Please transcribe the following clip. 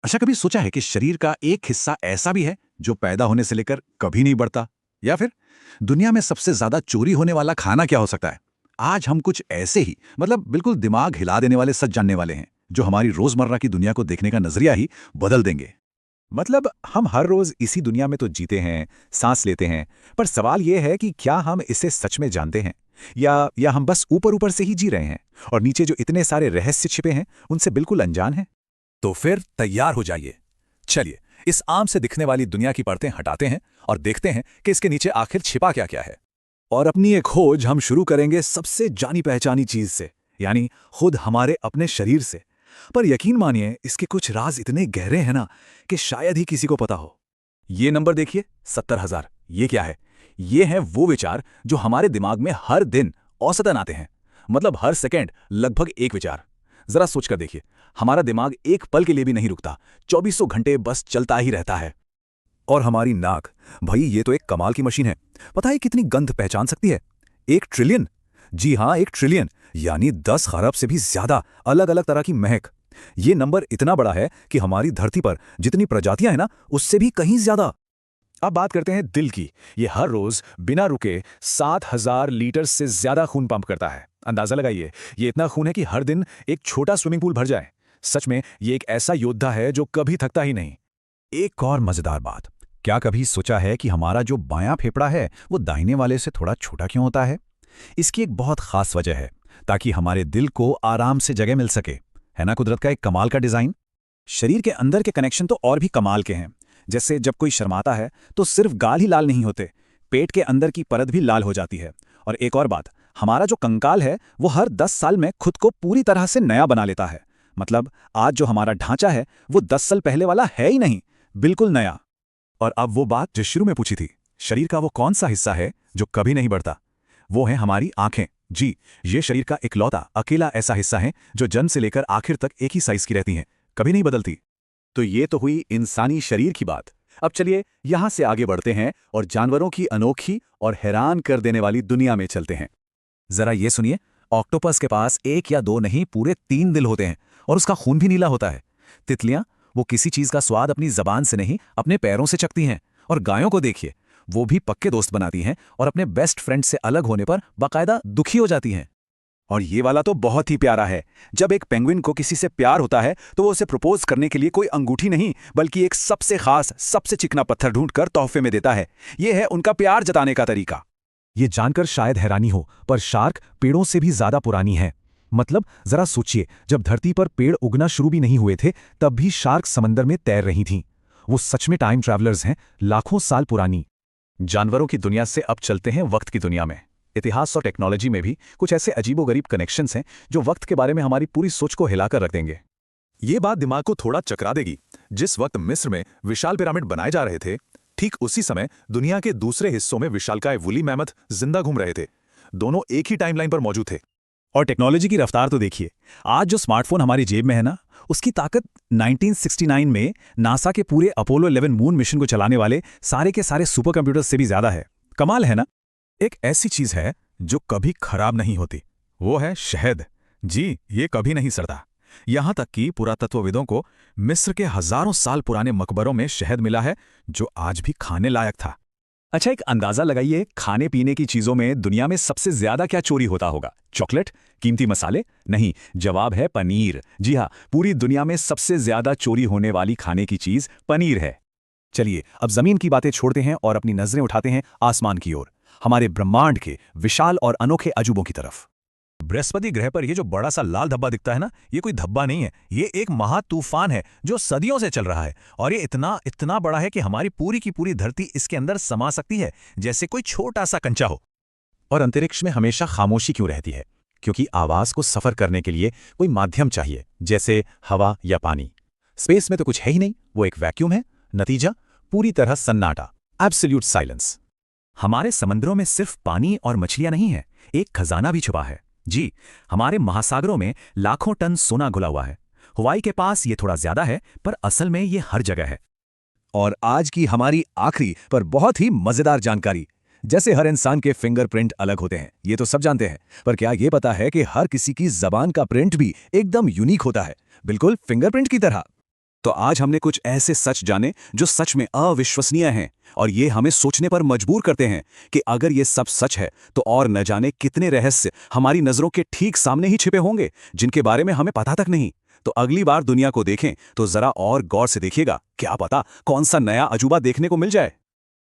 अच्छा, कभी सोचा है कि शरीर का एक हिस्सा ऐसा भी है जो पैदा होने से लेकर कभी नहीं बढ़ता? या फिर दुनिया में सबसे ज्यादा चोरी होने वाला खाना क्या हो सकता है? आज हम कुछ ऐसे ही बिल्कुल दिमाग हिला देने वाले सच जानने वाले हैं जो हमारी रोजमर्रा की दुनिया को देखने का नजरिया ही बदल देंगे। हम हर रोज इसी दुनिया में तो जीते हैं, सांस लेते हैं, पर सवाल यह है कि क्या हम इसे सच में जानते हैं या हम बस ऊपर ऊपर से ही जी रहे हैं और नीचे जो इतने सारे रहस्य छिपे हैं उनसे बिल्कुल अनजान हैं। तो फिर तैयार हो जाइए। चलिए इस आम से दिखने वाली दुनिया की परतें हटाते हैं और देखते हैं कि इसके नीचे आखिर छिपा क्या क्या है। और अपनी एक खोज हम शुरू करेंगे सबसे जानी पहचानी चीज से, यानी खुद हमारे अपने शरीर से। पर यकीन मानिए इसके कुछ राज इतने गहरे हैं ना कि शायद ही किसी को पता हो। ये नंबर देखिए, 70,000। ये क्या है? ये हैं वो विचार जो हमारे दिमाग में हर दिन औसतन आते हैं। मतलब हर सेकंड लगभग एक विचार। जरा सोचकर देखिए, हमारा दिमाग एक पल के लिए भी नहीं रुकता, चौबीसों घंटे बस चलता ही रहता है। और हमारी नाक, भाई ये तो एक कमाल की मशीन है। पता है कितनी गंध पहचान सकती है? 1 ट्रिलियन। जी हाँ, 1 ट्रिलियन, यानी 10 खरब से भी ज्यादा अलग अलग तरह की महक। ये नंबर इतना बड़ा है कि हमारी धरती पर जितनी प्रजातियां हैं ना, उससे भी कहीं ज्यादा। अब बात करते हैं दिल की। ये हर रोज बिना रुके 7,000 लीटर से ज्यादा खून पंप करता है। अंदाजा लगाइए, ये इतना खून है कि हर दिन एक छोटा स्विमिंग पूल भर जाए। सच में ये एक ऐसा योद्धा है जो कभी थकता ही नहीं। एक और मजेदार बात, क्या कभी सोचा है कि हमारा जो बायां फेफड़ा है वो दाहिने वाले से थोड़ा छोटा क्यों होता है? इसकी एक बहुत खास वजह है, ताकि हमारे दिल को आराम से जगह मिल सके। है ना कुदरत का एक कमाल का डिजाइन। शरीर के अंदर के कनेक्शन तो और भी कमाल के हैं। जैसे जब कोई शर्माता है तो सिर्फ गाल ही लाल नहीं होते, पेट के अंदर की परत भी लाल हो जाती है। और एक और बात, हमारा जो कंकाल है वो हर 10 साल में खुद को पूरी तरह से नया बना लेता है। मतलब आज जो हमारा ढांचा है वो 10 साल पहले वाला है ही नहीं, बिल्कुल नया। और अब वो बात जो शुरू में पूछी थी, शरीर का वो कौन सा हिस्सा है जो कभी नहीं बढ़ता? वो है हमारी आंखें। जी, ये शरीर का इकलौता अकेला ऐसा हिस्सा है जो जन्म से लेकर आखिर तक एक ही साइज की रहती हैं, कभी नहीं बदलती। तो ये तो हुई इंसानी शरीर की बात। अब चलिए यहां से आगे बढ़ते हैं और जानवरों की अनोखी और हैरान कर देने वाली दुनिया में चलते हैं। जरा ये सुनिए, ऑक्टोपस के पास एक या दो नहीं, पूरे 3 दिल होते हैं और उसका खून भी नीला होता है। तितलियां, वो किसी चीज का स्वाद अपनी जबान से नहीं, अपने पैरों से चखती हैं। और गायों को देखिए, वो भी पक्के दोस्त बनाती हैं और अपने बेस्ट फ्रेंड से अलग होने पर बाकायदा दुखी हो जाती हैं। और ये वाला तो बहुत ही प्यारा है। जब एक पेंगुइन को किसी से प्यार होता है तो वो उसे प्रपोज करने के लिए कोई अंगूठी नहीं, बल्कि एक सबसे खास, सबसे चिकना पत्थर ढूंढकर तोहफे में देता है। ये है उनका प्यार जताने का तरीका। ये जानकर शायद हैरानी हो, पर शार्क पेड़ों से भी ज्यादा पुरानी है। मतलब जरा सोचिए, जब धरती पर पेड़ उगना शुरू भी नहीं हुए थे, तब भी शार्क समंदर में तैर रही थीं। वो सच में टाइम ट्रैवलर्स हैं, लाखों साल पुरानी। जानवरों की दुनिया से अब चलते हैं वक्त की दुनिया में। इतिहास और टेक्नोलॉजी में भी कुछ ऐसे अजीबोगरीब कनेक्शंस हैं जो वक्त के बारे में हमारी पूरी सोच को हिलाकर रख देंगे। ये बात दिमाग को थोड़ा चकरा देगी। जिस वक्त मिस्र में विशाल पिरामिड बनाए जा रहे थे, ठीक उसी समय दुनिया के दूसरे हिस्सों में विशालकाय वुली मैमथ जिंदा घूम रहे थे। दोनों एक ही टाइमलाइन पर मौजूद थे। और टेक्नोलॉजी की रफ्तार तो देखिए, आज जो स्मार्टफोन हमारी जेब में है ना, उसकी ताकत 1969 में नासा के पूरे अपोलो 11 मून मिशन को चलाने वाले सारे के सारे सुपर कंप्यूटर्स से भी ज्यादा है। कमाल है ना? एक ऐसी चीज है जो कभी खराब नहीं होती, वो है शहद। जी, ये कभी नहीं सड़ता। यहां तक कि पुरातत्वविदों को मिस्र के हजारों साल पुराने मकबरों में शहद मिला है जो आज भी खाने लायक था। अच्छा, एक अंदाजा लगाइए, खाने पीने की चीजों में दुनिया में सबसे ज्यादा क्या चोरी होता होगा? चॉकलेट? कीमती मसाले? नहीं, जवाब है पनीर। जी हाँ, पूरी दुनिया में सबसे ज्यादा चोरी होने वाली खाने की चीज पनीर है। चलिए अब जमीन की बातें छोड़ते हैं और अपनी नजरें उठाते हैं आसमान की ओर, हमारे ब्रह्मांड के विशाल और अनोखे अजूबों की तरफ। बृहस्पति ग्रह पर ये जो बड़ा सा लाल धब्बा दिखता है ना, ये कोई धब्बा नहीं है, ये एक महातूफान है जो सदियों से चल रहा है। और ये इतना इतना बड़ा है कि हमारी पूरी की पूरी धरती इसके अंदर समा सकती है, जैसे कोई छोटा सा कंचा हो। और अंतरिक्ष में हमेशा खामोशी क्यों रहती है? क्योंकि आवाज को सफर करने के लिए कोई माध्यम चाहिए, जैसे हवा या पानी। स्पेस में तो कुछ है ही नहीं, वो एक वैक्यूम है। नतीजा, पूरी तरह सन्नाटा, एब्सोल्यूट साइलेंस। हमारे समंदरों में सिर्फ पानी और मछलियां नहीं है, एक खजाना भी छुपा है। जी, हमारे महासागरों में लाखों टन सोना घुला हुआ है। हवाई के पास ये थोड़ा ज्यादा है, पर असल में ये हर जगह है। और आज की हमारी आखिरी पर बहुत ही मजेदार जानकारी। जैसे हर इंसान के फिंगरप्रिंट अलग होते हैं, ये तो सब जानते हैं, पर क्या ये पता है कि हर किसी की जबान का प्रिंट भी एकदम यूनिक होता है, बिल्कुल फिंगरप्रिंट की तरह। तो आज हमने कुछ ऐसे सच जाने जो सच में अविश्वसनीय हैं, और ये हमें सोचने पर मजबूर करते हैं कि अगर ये सब सच है तो और न जाने कितने रहस्य हमारी नजरों के ठीक सामने ही छिपे होंगे, जिनके बारे में हमें पता तक नहीं। तो अगली बार दुनिया को देखें तो जरा और गौर से देखिएगा, क्या पता कौन सा नया अजूबा देखने को मिल जाए।